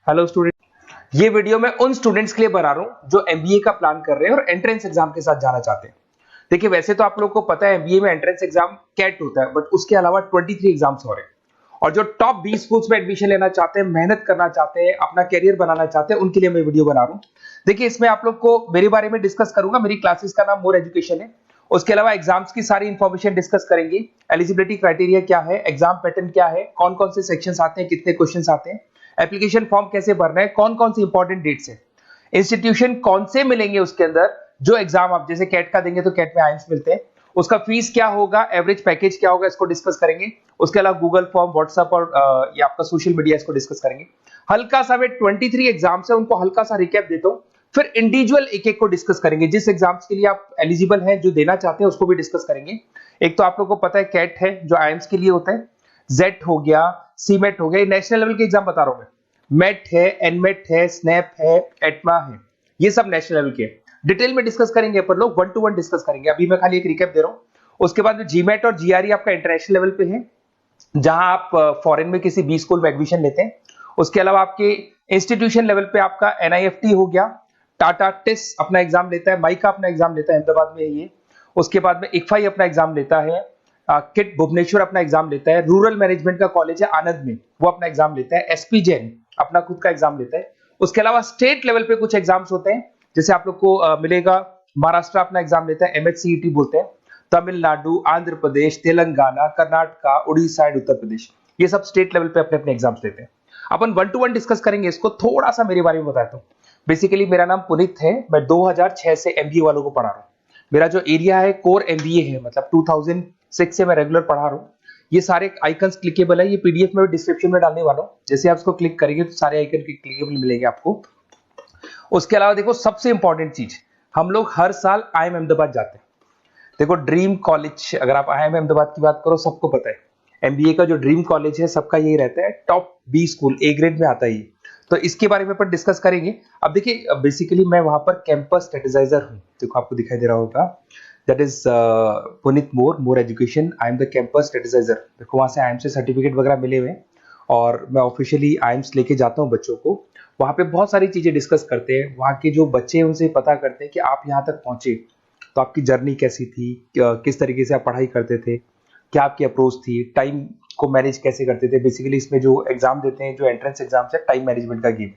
Hello student, ये video मैं उन स्टूडेंट्स के लिए बना रहा हूं जो एमबीए का प्लान कर रहे हैं और एंट्रेंस एग्जाम के साथ जाना चाहते हैं। देखिए, वैसे तो आप लोगों को पता है एमबीए में एंट्रेंस एग्जाम कैट होता है, बट उसके अलावा 23 एग्जाम्स हो रहे हैं। और जो टॉप 20 स्कूल्स में एडमिशन लेना चाहते हैं, मेहनत करना चाहते हैं, अपना कैरियर बनाना चाहते हैं, उनके लिए मैं वीडियो बना रहा हूं। देखिए, इसमें आप लोग को मेरे बारे में डिस्कस करूंगा। मेरी क्लासेस का नाम मोर एजुकेशन है। उसके अलावा एग्जाम्स की सारी इंफॉर्मेशन डिस्कस करेंगे। एलिजिबिलिटी क्राइटेरिया क्या है, एग्जाम पैटर्न क्या है, कौन कौन से सेक्शंस आते हैं, कितने क्वेश्चंस आते हैं, एप्लीकेशन फॉर्म कैसे भरना है, कौन कौन सी इंपॉर्टेंट डेट्स है, इंस्टीट्यूशन कौन से मिलेंगे उसके अंदर, जो एग्जाम आप जैसे कैट का देंगे तो कैट में आइम्स मिलते हैं, उसका फीस क्या होगा, एवरेज पैकेज क्या होगा, इसको डिस्कस करेंगे। उसके अलावा गूगल फॉर्म, व्हाट्सएप और ये आपका सोशल मीडिया, इसको डिस्कस करेंगे। हल्का सा वे 23 एग्जाम्स है, उनको हल्का सा रिकैप देता हूं, फिर इंडिविजुअल एक एक को डिस्कस करेंगे। जिस एग्जाम्स के लिए आप एलिजिबल हैं, जो देना चाहते हैं, उसको भी डिस्कस करेंगे। एक तो आप लोगों को पता है कैट है जो आइम्स के लिए होता है, जेट हो गया, सीमेट हो गया, नेशनल लेवल के एग्जाम बता रहा हूं मैं। मेट है, एनमेट है, स्नैप है, एटमा है, ये सब नेशनल लेवल के डिटेल में डिस्कस करेंगे। अपन लोग 1 to 1 डिस्कस करेंगे। अभी मैं खाली एक रिकैप दे रहा हूं। उसके बाद में जीमेट और जीआरई आपका इंटरनेशनल लेवल पे है, जहां आप फॉरेन में किसी बी स्कूल में एडमिशन लेते हैं। उसके अलावा आपके इंस्टीट्यूशन लेवल पे आपका एनआईएफटी हो गया, टाटा टिस अपना एग्जाम लेता है, माइका अपना एग्जाम लेता है, अहमदाबाद में है ये। उसके बाद में इक्फाई अपना एग्जाम लेता है, किट भुवनेश्वर अपना एग्जाम लेता है, रूरल मैनेजमेंट का कॉलेज है आनंद में, वो अपना एग्जाम लेता है, एसपी जैन अपना खुद का एग्जाम लेता है। उसके अलावा स्टेट लेवल पे कुछ एग्जाम्स होते हैं, जैसे आप लोग को मिलेगा, महाराष्ट्र अपना एग्जाम लेता है, एमएचसीईटी बोलते हैं, तमिलनाडु, आंध्र प्रदेश, तेलंगाना, कर्नाटका, उड़ीसा एंड उत्तर प्रदेश, ये सब स्टेट लेवल पे अपने अपने एग्जाम्स लेते हैं। अपन 1 to 1 डिस्कस करेंगे। इसको थोड़ा सा मेरे बारे में बताता हूँ। बेसिकली मेरा नाम पुनीत है, मैं 2006 से एमबीए वालों को पढ़ा रहा हूँ। मेरा जो एरिया है कोर एमबीए है, मतलब 2006 से मैं रेगुलर पढ़ा रहा हूँ। ये सारे आइकन्स क्लिकेबल है, ये पीडीएफ में डिस्क्रिप्शन में डालने वाला हूँ। जैसे आप इसको क्लिक करेंगे तो सारे आइकन क्लिकेबल मिलेंगे आपको। उसके अलावा देखो, सबसे इंपॉर्टेंट चीज, हम लोग हर साल आईएम अहमदाबाद जाते हैं। देखो, ड्रीम कॉलेज, अगर आप आईएम अहमदाबाद की बात करो, सबको पता है एमबीए का जो ड्रीम कॉलेज है सबका यही रहता है, top B school, A grade में आता है ये। तो इसके बारे में अपन डिस्कस करेंगे। अब देखिए, बेसिकली मैं वहां पर कैंपस स्ट्रेटेजाइजर हूँ। देखो, आपको दिखाई दे रहा होगा, that is Puneet More education, I am the campus strategizer. देखो, वहां से आईएम से सर्टिफिकेट वगैरह मिले हुए हैं और मैं ऑफिशियली आईएम्स लेके जाता हूँ बच्चों को। वहां पे बहुत सारी चीजें डिस्कस करते हैं, वहां के जो बच्चे हैं उनसे पता करते हैं कि आप यहाँ तक पहुंचे तो आपकी जर्नी कैसी थी, किस तरीके से आप पढ़ाई करते थे, क्या आपकी अप्रोच थी, टाइम को मैनेज कैसे करते थे। बेसिकली इसमें जो एग्जाम देते हैं, जो एंट्रेंस एग्जाम्स है, टाइम मैनेजमेंट का गेम।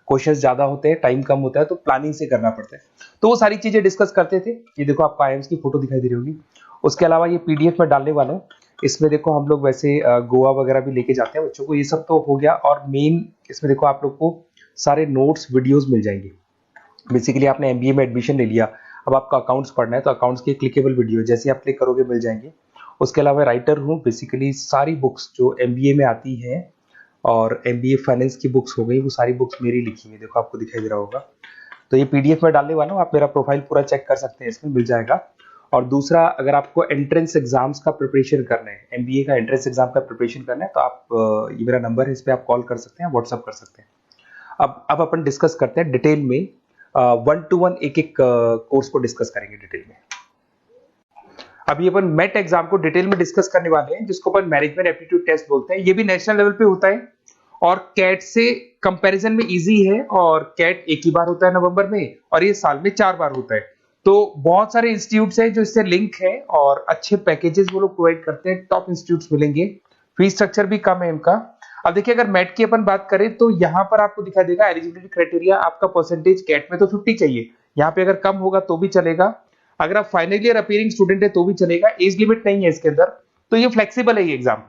क्वेश्चंस ज्यादा होते हैं, टाइम कम होता है, तो प्लानिंग से करना पड़ता है। तो वो सारी चीजें डिस्कस करते थे। ये देखो, आपको आईएम्स की फोटो दिखाई दे रही होगी। उसके अलावा ये पीडीएफ में डालने वाला हूँ। इसमें देखो, हम लोग वैसे गोवा वगैरह भी लेके जाते हैं बच्चों को। ये सब तो हो गया। और मेन इसमें देखो, आप लोग को सारे नोट्स, वीडियोस मिल जाएंगे। बेसिकली आपने एमबीए में एडमिशन ले लिया, अब आपका अकाउंट्स पढ़ना है, तो अकाउंट्स की क्लिकेबल वीडियो जैसे आप क्लिक करोगे मिल जाएंगे। उसके अलावा राइटर हूँ, बेसिकली सारी बुक्स जो एमबीए में आती हैं और एमबीए फाइनेंस की बुक्स हो गई, वो सारी बुक्स मेरी लिखी हुई, देखो आपको दिखाई दे रहा होगा। तो ये पीडीएफ में डालने वाला हूँ, आप मेरा प्रोफाइल पूरा चेक कर सकते हैं, इसमें मिल जाएगा। और दूसरा, अगर आपको एंट्रेंस एग्जाम्स का प्रिपरेशन करना है, एमबीए का एंट्रेंस एग्जाम का प्रिपरेशन करना है, तो आप ये मेरा नंबर है, इस पर आप कॉल कर सकते हैं, व्हाट्सअप कर सकते हैं। अब अपन डिस्कस करते हैं डिटेल में, 1 to 1 एक एक कोर्स को डिस्कस करेंगे डिटेल में। अभी अपन मेट एग्जाम को डिटेल में डिस्कस करने वाले हैं, जिसको अपन मैनेजमेंट एप्टीट्यूड टेस्ट बोलते हैं। ये भी नेशनल लेवल पे होता है और कैट से कंपैरिजन में इजी है। और कैट एक ही बार होता है नवंबर में, और ये साल में 4 बार होता है। तो बहुत सारे इंस्टीट्यूट्स हैं जो इससे लिंक है और अच्छे पैकेजेस वो लोग प्रोवाइड करते हैं, टॉप इंस्टीट्यूट्स मिलेंगे, फीस स्ट्रक्चर भी कम है इनका। अब देखिए, अगर मैट की अपन बात करें तो यहाँ पर आपको दिखाई देगा एलिजिबिलिटी क्राइटेरिया, आपका परसेंटेज कैट में तो 50 चाहिए, यहाँ पे अगर कम होगा तो भी चलेगा, अगर आप फाइनल ईयर अपीयरिंग स्टूडेंट है तो भी चलेगा, एज लिमिट नहीं है इसके अंदर, तो ये फ्लेक्सिबल है ये एग्जाम।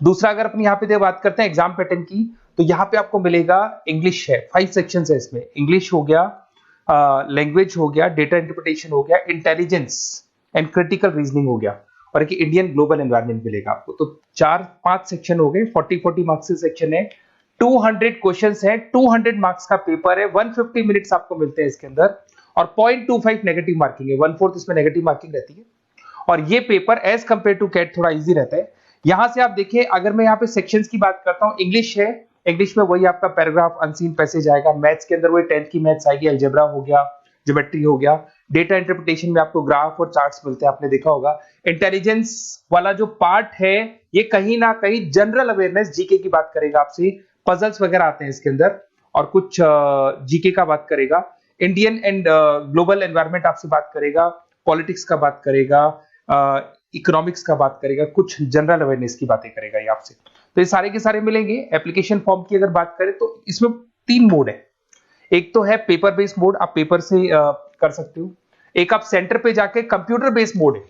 दूसरा, अगर अपन यहाँ पे बात करते हैं एग्जाम पैटर्न की, तो यहाँ पे आपको मिलेगा इंग्लिश है, 5 सेक्शंस है इसमें। इंग्लिश हो गया, लैंग्वेज हो गया, डेटा इंटरप्रिटेशन हो गया, इंटेलिजेंस एंड क्रिटिकल रीजनिंग हो गया, और एक इंडियन ग्लोबल एनवायरनमेंट मिलेगा आपको। तो 4-5 सेक्शन हो गए, 40 मार्क्स के सेक्शन है, 200 क्वेश्चंस है, 200 मार्क्स का पेपर है, 150 मिनट्स आपको मिलते हैं इसके अंदर, और 0.25 नेगेटिव मार्किंग है, 1/4 इसमें नेगेटिव मार्किंग रहती है। और ये paper as compare to CAT थोड़ा इजी रहता है। यहां से आप देखिए, अगर मैं यहाँ पे सेक्शंस की बात करता हूँ, इंग्लिश है, इंग्लिश में वही आपका पैराग्राफ, अनसीन पैसेज आएगा। मैथ्स के अंदर वही 10th की मैथ्स आएगी, अलजेब्रा हो गया, ज्योमेट्री हो गया। डेटा इंटरप्रिटेशन में आपको ग्राफ और चार्ट्स मिलते हैं, आपने देखा होगा। इंटेलिजेंस वाला जो पार्ट है, ये कहीं ना कहीं जनरल अवेयरनेस, जीके की बात करेगा आपसे, पजल्स वगैरह आते हैं इसके अंदर, और कुछ जीके का बात करेगा, इंडियन एंड ग्लोबल एनवायरनमेंट आपसे बात करेगा, पॉलिटिक्स का बात करेगा, इकोनॉमिक्स का बात करेगा, कुछ जनरल अवेयरनेस की बातें करेगा ये आपसे। तो ये सारे के सारे मिलेंगे। एप्लीकेशन फॉर्म की अगर बात करें तो इसमें 3 मोड है। एक तो है पेपर बेस्ड मोड, आप पेपर से कर सकते हो। एक आप सेंटर पे जाके कंप्यूटर बेस्ड मोड है,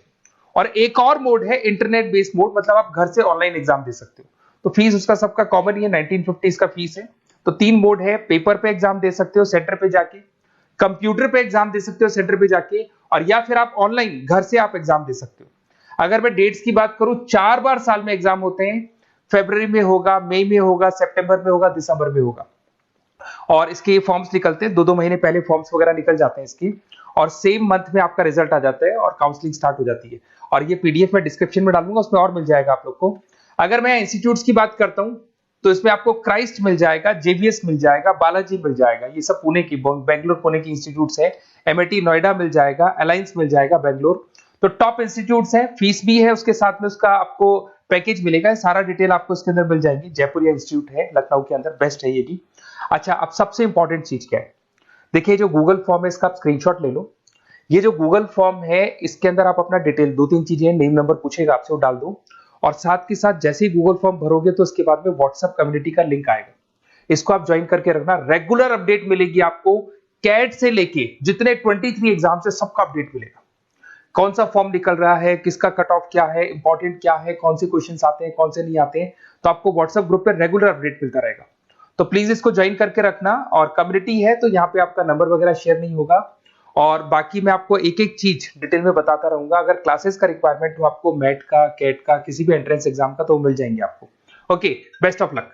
और एक और मोड है इंटरनेट बेस्ड मोड, मतलब आप घर से ऑनलाइन एग्जाम दे सकते हो। तो फीस उसका सबका कॉमन ही है, 1950 का फीस है। तो 3 मोड है, पेपर पे एग्जाम दे सकते हो सेंटर पे जाके, कंप्यूटर पे एग्जाम दे सकते हो सेंटर पे जाके, और या फिर आप ऑनलाइन घर से आप एग्जाम दे सकते हो। अगर मैं डेट्स की बात करूं, 4 बार साल में एग्जाम होते हैं। फरवरी में होगा, मई में होगा, सितंबर में होगा, दिसंबर में होगा। और इसके फॉर्म्स निकलते हैं 2-2 महीने पहले, फॉर्म्स वगैरह निकल जाते हैं इसकी, और सेम मंथ में आपका रिजल्ट आ जाता है और काउंसलिंग स्टार्ट हो जाती है। और ये पीडीएफ मैं डिस्क्रिप्शन में डालूंगा, उसमें और मिल जाएगा आप लोग को। अगर मैं इंस्टीट्यूट्स की बात करता हूं तो इसमें आपको क्राइस्ट मिल जाएगा, जेवीएस मिल जाएगा, बालाजी मिल जाएगा, ये सब पुणे की, बेंगलोर पुणे की इंस्टीट्यूट्स है। एमआईटी नोएडा मिल जाएगा, अलायंस मिल जाएगा बेंगलोर। तो टॉप इंस्टीट्यूट्स है, फीस भी है, उसके साथ में उसका आपको पैकेज मिलेगा, सारा डिटेल आपको इसके अंदर मिल जाएगी। जयपुर इंस्टीट्यूट है लखनऊ के अंदर, बेस्ट है ये भी। अच्छा, अब सबसे इंपॉर्टेंट चीज क्या है, देखिए जो गूगल फॉर्म है इसका आप स्क्रीनशॉट ले लो। ये जो गूगल फॉर्म है इसके अंदर आप अपना डिटेल 2-3 चीजें, नेम नंबर पूछेगा आपसे, वो डाल दो। और साथ के साथ जैसे ही गूगल फॉर्म भरोगे तो उसके बाद में व्हाट्सएप कम्युनिटी का लिंक आएगा, इसको आप ज्वाइन करके रखना। रेगुलर अपडेट मिलेगी आपको, कैट से लेके जितने 23 एग्जाम से सबका अपडेट मिलेगा। कौन सा फॉर्म निकल रहा है, किसका कट ऑफ क्या है, इंपॉर्टेंट क्या है, कौन से क्वेश्चंस आते हैं, कौन से नहीं आते हैं, तो आपको व्हाट्सएप ग्रुप पे रेगुलर अपडेट मिलता रहेगा। तो प्लीज इसको ज्वाइन करके रखना। और कम्युनिटी है तो यहाँ पे आपका नंबर वगैरह शेयर नहीं होगा, और बाकी मैं आपको एक एक चीज डिटेल में बताता रहूंगा। अगर क्लासेस का रिक्वायरमेंट हो आपको, मैट का, कैट का, किसी भी एंट्रेंस एग्जाम का, तो वो मिल जाएंगे आपको। Okay, best of luck.